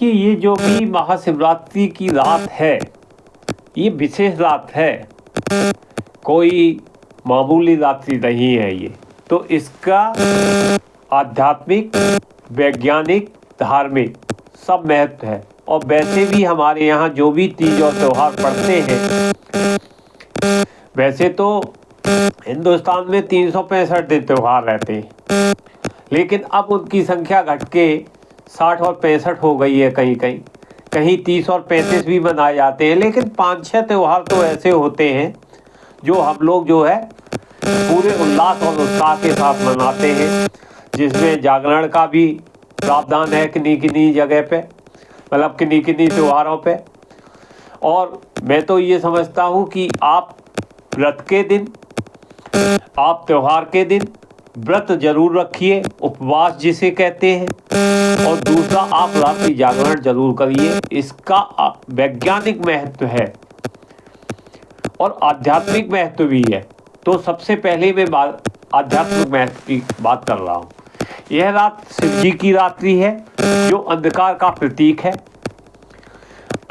देखिए, ये जो भी महाशिवरात्रि की रात है, ये विशेष रात है, कोई मामूली रात्रि नहीं है ये। तो इसका आध्यात्मिक, वैज्ञानिक, धार्मिक सब महत्व है। और वैसे भी हमारे यहाँ जो भी तीज और त्यौहार पड़ते हैं, वैसे तो हिंदुस्तान में 365 दिन त्यौहार रहते हैं, लेकिन अब उनकी संख्या घट के 60 और 65 हो गई है। कहीं कहीं 30 और 35 भी मनाए जाते हैं, लेकिन 5-6 त्यौहार तो ऐसे होते हैं जो हम लोग जो है पूरे उल्लास और उत्साह के साथ मनाते हैं, जिसमें जागरण का भी प्रावधान है किन्हीं किन्हीं जगह पे, मतलब किन्हीं किन्हीं त्योहारों पे। और मैं तो ये समझता हूँ कि आप व्रत के दिन, आप त्यौहार के दिन व्रत जरूर रखिए, उपवास जिसे कहते हैं। और दूसरा, आप रात्रि जागरण जरूर करिए। इसका वैज्ञानिक महत्व है और आध्यात्मिक महत्व भी है। तो सबसे पहले मैं आध्यात्मिक महत्व की बात कर रहा हूँ। यह रात शिव जी की रात्रि है, जो अंधकार का प्रतीक है।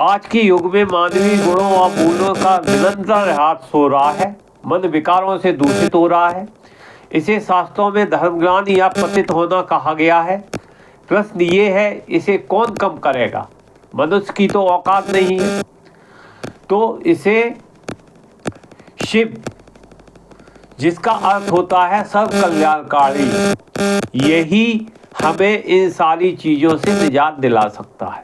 आज के युग में मानवीय गुणों और मूल्यों का निरंतर ह्रास हो रहा है, मन विकारों से दूषित हो रहा है। इसे शास्त्रों में धर्मग्लान या पतित होना कहा गया है। प्रश्न ये है, इसे कौन कम करेगा? मनुष्य की तो औकात नहीं है। तो इसे शिव, जिसका अर्थ होता है सर्व कल्याणकारी, यही हमें इन सारी चीजों से निजात दिला सकता है।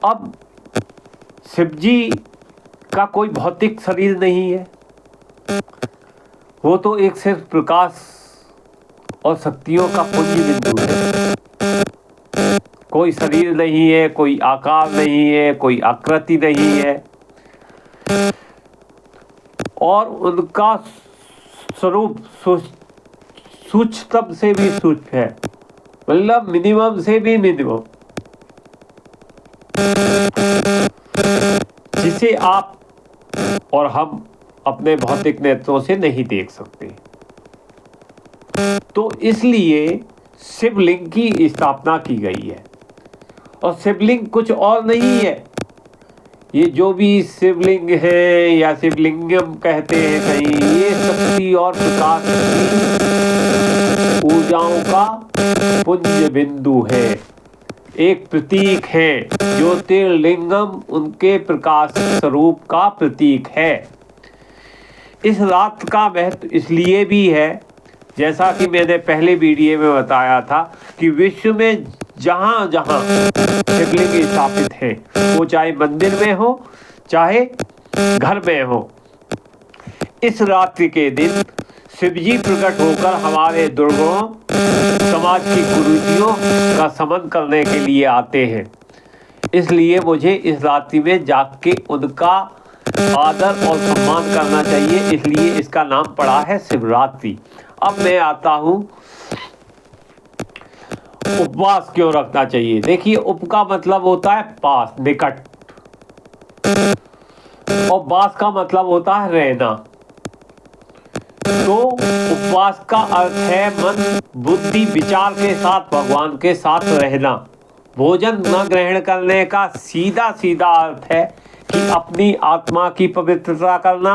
अब शिव जी का कोई भौतिक शरीर नहीं है, वो तो एक सिर्फ प्रकाश और शक्तियों का पुंज बिंदु है। कोई शरीर नहीं है, कोई आकार नहीं है, कोई आकृति नहीं है, और उनका स्वरूप सूक्ष्मतम से भी सूक्ष्म है, मतलब मिनिमम से भी मिनिमम, जिसे आप और हम अपने भौतिक नेत्रों से नहीं देख सकते। तो इसलिए शिवलिंग की स्थापना की गई है। और शिवलिंग कुछ और नहीं है, ये जो भी शिवलिंग है या शिवलिंगम कहते हैं कहीं, ये शक्ति और प्रकाश की ऊर्जाओं का पुंज बिंदु है, एक प्रतीक है। ज्योतिर्लिंगम उनके प्रकाश स्वरूप का प्रतीक है। इस रात का महत्व इसलिए भी है, जैसा कि मैंने पहले वीडियो में बताया था, कि विश्व में जहाँ जहाँ शिवलिंग स्थापित है, वो चाहे मंदिर में हो चाहे घर में हो, इस रात्रि के दिन शिवजी प्रकट होकर हमारे दुर्गुणों, समाज की कुरीतियों का शमन करने के लिए आते हैं। इसलिए मुझे इस रात्रि में जाग के उनका आदर और सम्मान करना चाहिए, इसलिए इसका नाम पड़ा है शिवरात्रि। अब मैं आता हूँ, उपवास क्यों रखना चाहिए। देखिए, उप का मतलब होता है पास, निकट, और वास का मतलब होता है रहना। तो उपवास का अर्थ है मन, बुद्धि, विचार के साथ भगवान के साथ रहना। भोजन न ग्रहण करने का सीधा सीधा अर्थ है कि अपनी आत्मा की पवित्रता करना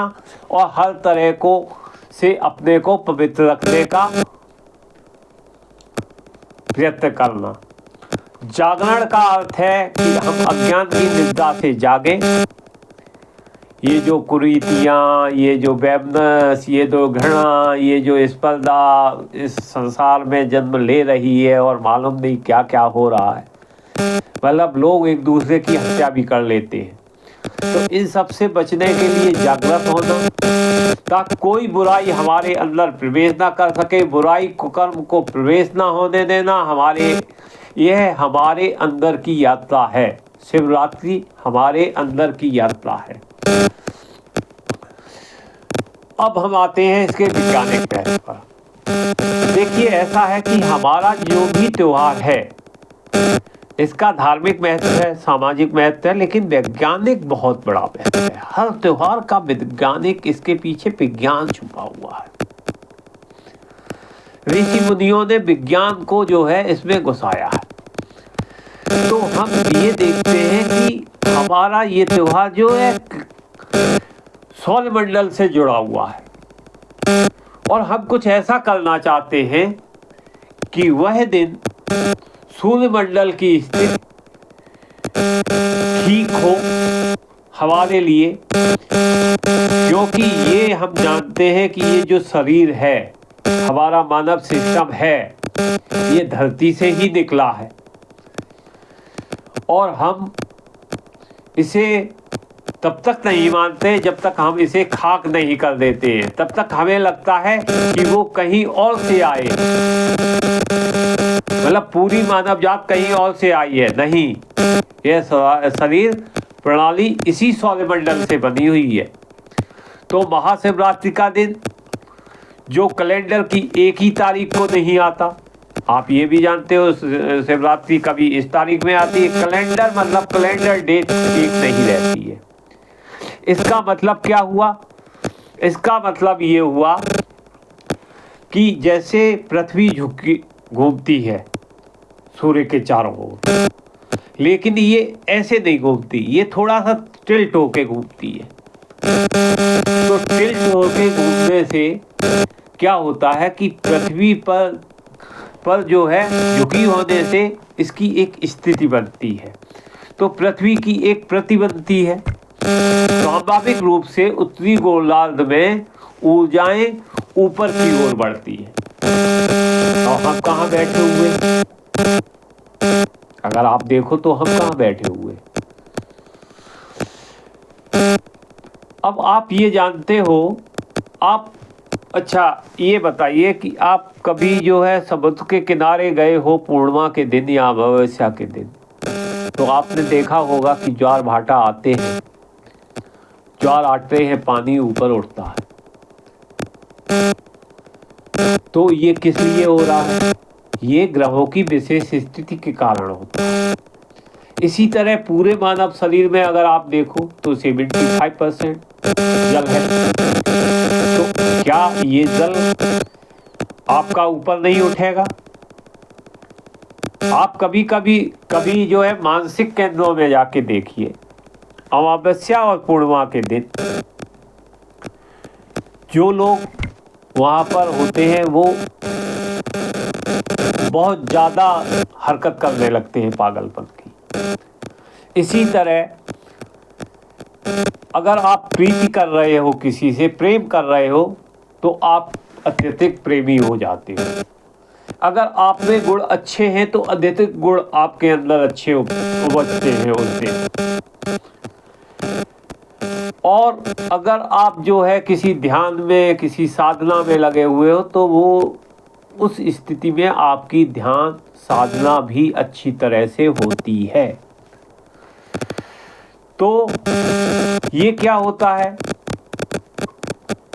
और हर तरह को से अपने को पवित्र रखने का प्रयत्न करना। जागरण का अर्थ है कि हम अज्ञान की निद्रा से जागें। ये जो कुरीतियाँ, ये जो वैमनस, ये जो घृणा, ये जो स्पर्धा इस संसार में जन्म ले रही है और मालूम नहीं क्या क्या हो रहा है, मतलब लोग एक दूसरे की हत्या भी कर लेते हैं। तो इन सब से बचने के लिए जागृत होना, ताकि कोई बुराई हमारे अंदर प्रवेश ना कर सके, बुराई कुकर्म को प्रवेश ना होने देना। यह हमारे अंदर की यात्रा है। शिवरात्रि हमारे अंदर की यात्रा है। अब हम आते हैं इसके वैज्ञानिक महत्व पर। देखिए, ऐसा है कि हमारा जो भी त्योहार है, इसका धार्मिक महत्व है, सामाजिक महत्व है, लेकिन वैज्ञानिक बहुत बड़ा महत्व है। हर त्योहार का वैज्ञानिक, इसके पीछे विज्ञान छुपा हुआ है। ऋषि मुनियों ने विज्ञान को जो है इसमें घुसाया है। हम ये देखते हैं कि हमारा ये त्योहार जो है सौरमंडल से जुड़ा हुआ है और हम कुछ ऐसा करना चाहते हैं कि वह दिन सूर्यमंडल की स्थिति ठीक हो हमारे लिए, क्योंकि ये हम जानते हैं कि ये जो शरीर है, हमारा मानव सिस्टम है, ये धरती से ही निकला है और हम इसे तब तक नहीं मानते जब तक हम इसे खाक नहीं कर देते हैं। तब तक हमें लगता है कि वो कहीं और से आए, मतलब पूरी मानव जात कहीं और से आई है। नहीं, यह शरीर प्रणाली इसी सौरमंडल से बनी हुई है। तो महाशिवरात्रि का दिन जो कैलेंडर की एक ही तारीख को नहीं आता, आप ये भी जानते हो शिवरात्रि कभी इस तारीख में आती है। कैलेंडर मतलब कैलेंडर डेट एक नहीं रहती है। इसका मतलब क्या हुआ? इसका मतलब ये हुआ कि जैसे पृथ्वी झुकी घूमती है सूर्य के चारों ओर, लेकिन ये ऐसे नहीं घूमती, ये थोड़ा सा टिल्ट होके घूमती है। तो टिल्ट होके घूमने से क्या होता है कि पृथ्वी पर जो है झुकी होने से इसकी एक स्थिति बनती है। तो पृथ्वी की एक प्रति बनती है। स्वाभाविक रूप से उत्तरी गोलार्ध में ऊर्जाएं ऊपर की ओर बढ़ती है। और हम कहाँ बैठे हुए? अगर आप देखो तो हम कहाँ बैठे हुए? अब आप ये जानते हो, आप अच्छा ये बताइए कि आप कभी जो है समुद्र के किनारे गए हो पूर्णिमा के दिन या अमावस्या के दिन, तो आपने देखा होगा कि ज्वार भाटा आते हैं, ज्वार आते हैं, पानी ऊपर उठता है। तो ये किस लिए हो रहा है? ये ग्रहों की विशेष स्थिति के कारण होता है। इसी तरह पूरे मानव शरीर में अगर आप देखो तो 75% जल है। तो क्या ये जल आपका ऊपर नहीं उठेगा? आप कभी जो है मानसिक केंद्रों में जाके देखिए, अमावस्या और पूर्णिमा के दिन जो लोग वहां पर होते हैं वो बहुत ज्यादा हरकत करने लगते हैं पागलपन की। इसी तरह अगर आप प्रीति कर रहे हो, किसी से प्रेम कर रहे हो, तो आप अत्यधिक प्रेमी हो जाते हो। अगर आप में गुण अच्छे हैं तो अत्यधिक गुण आपके अंदर अच्छे उभरते हैं उस दिन। और अगर आप जो है किसी ध्यान में, किसी साधना में लगे हुए हो, तो वो उस स्थिति में आपकी ध्यान साधना भी अच्छी तरह से होती है। तो ये क्या होता है?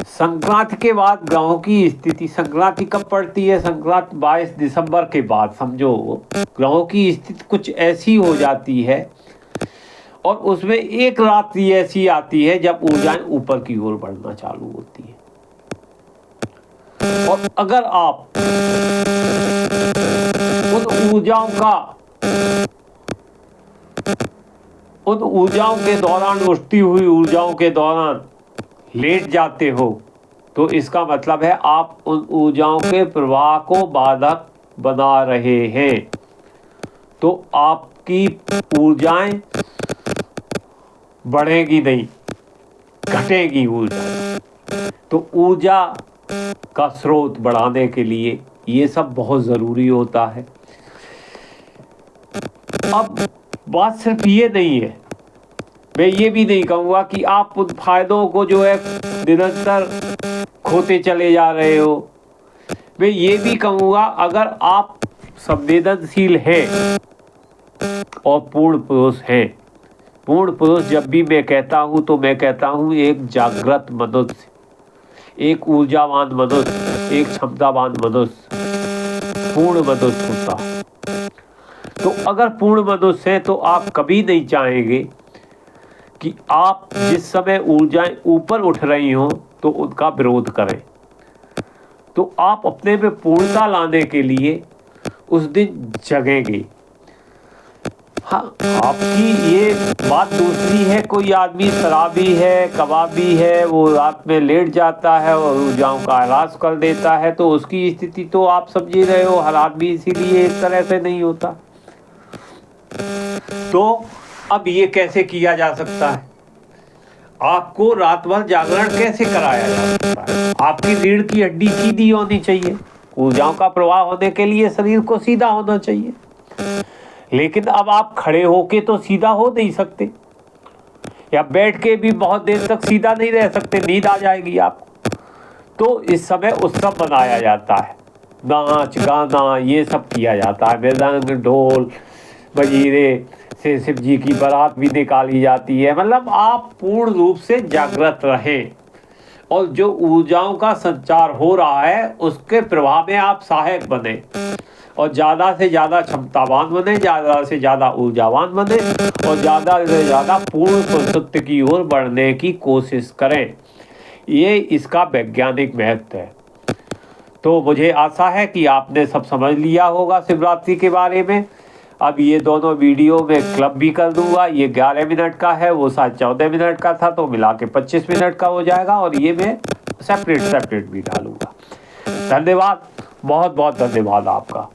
संक्रांति के बाद ग्रहों की स्थिति, संक्रांति कब पड़ती है? संक्रांति 22 दिसंबर के बाद समझो ग्रहों की स्थिति कुछ ऐसी हो जाती है और उसमें एक रात्रि ऐसी आती है जब ऊर्जाएं ऊपर की ओर बढ़ना चालू होती है। और अगर आप उन ऊर्जाओं के दौरान, उठती हुई ऊर्जाओं के दौरान लेट जाते हो, तो इसका मतलब है आप उन ऊर्जाओं के प्रवाह को बाधक बना रहे हैं। तो आपकी ऊर्जाएं बढ़ेगी नहीं, घटेगी ऊर्जा। तो ऊर्जा का स्रोत बढ़ाने के लिए ये सब बहुत ज़रूरी होता है। अब बात सिर्फ ये नहीं है, मैं ये भी नहीं कहूँगा कि आप उन फायदों को जो है निरंतर खोते चले जा रहे हो। मैं ये भी कहूँगा अगर आप संवेदनशील हैं और पूर्ण पुरुष हैं, पूर्ण पुरुष जब भी मैं कहता हूँ तो मैं कहता हूँ एक जागृत मनुष्य, एक ऊर्जावान मनुष्य, एक क्षमतावान मनुष्य, पूर्ण मनुष्य होता है। तो अगर पूर्ण मनुष्य हैं तो आप कभी नहीं चाहेंगे कि आप जिस समय ऊर्जाएं ऊपर उठ रही हों तो उनका विरोध करें। तो आप अपने में पूर्णता लाने के लिए उस दिन जगेंगे। हाँ, आपकी ये बात दूसरी है, कोई आदमी शराबी है, कबाबी है, वो रात में लेट जाता है और ऊर्जाओं का ह्रास कर देता है, तो उसकी स्थिति तो आप समझ ही रहे हो, हर आदमी इसीलिए एक तरह से नहीं होता। तो अब ये कैसे किया जा सकता है? आपको रात भर जागरण कैसे कराया जा सकता है? आपकी रीढ़ की हड्डी सीधी होनी चाहिए, ऊर्जाओं का प्रवाह होने के लिए शरीर को सीधा होना चाहिए। लेकिन अब आप खड़े होके तो सीधा हो नहीं सकते, या बैठ के भी बहुत देर तक सीधा नहीं रह सकते, नींद आ जाएगी आपको। तो इस समय उत्सव मनाया जाता है, नाच गाना ये सब किया जाता है, मृदंग ढोल मजीरे से शिव जी की बारात भी निकाली जाती है। मतलब आप पूर्ण रूप से जागृत रहें और जो ऊर्जाओं का संचार हो रहा है उसके प्रभाव में आप सहायक बने और ज़्यादा से ज़्यादा क्षमतावान बने, ज़्यादा से ज़्यादा ऊर्जावान बने और ज़्यादा से ज़्यादा पूर्ण पुरुषत्व की ओर बढ़ने की कोशिश करें। ये इसका वैज्ञानिक महत्व है। तो मुझे आशा है कि आपने सब समझ लिया होगा शिवरात्रि के बारे में। अब ये दोनों वीडियो में क्लब भी कर दूंगा, ये 11 मिनट का है, वो शायद 14 मिनट का था, तो मिला के 25 मिनट का हो जाएगा और ये मैं सेपरेट भी डालूंगा। धन्यवाद, बहुत बहुत धन्यवाद आपका।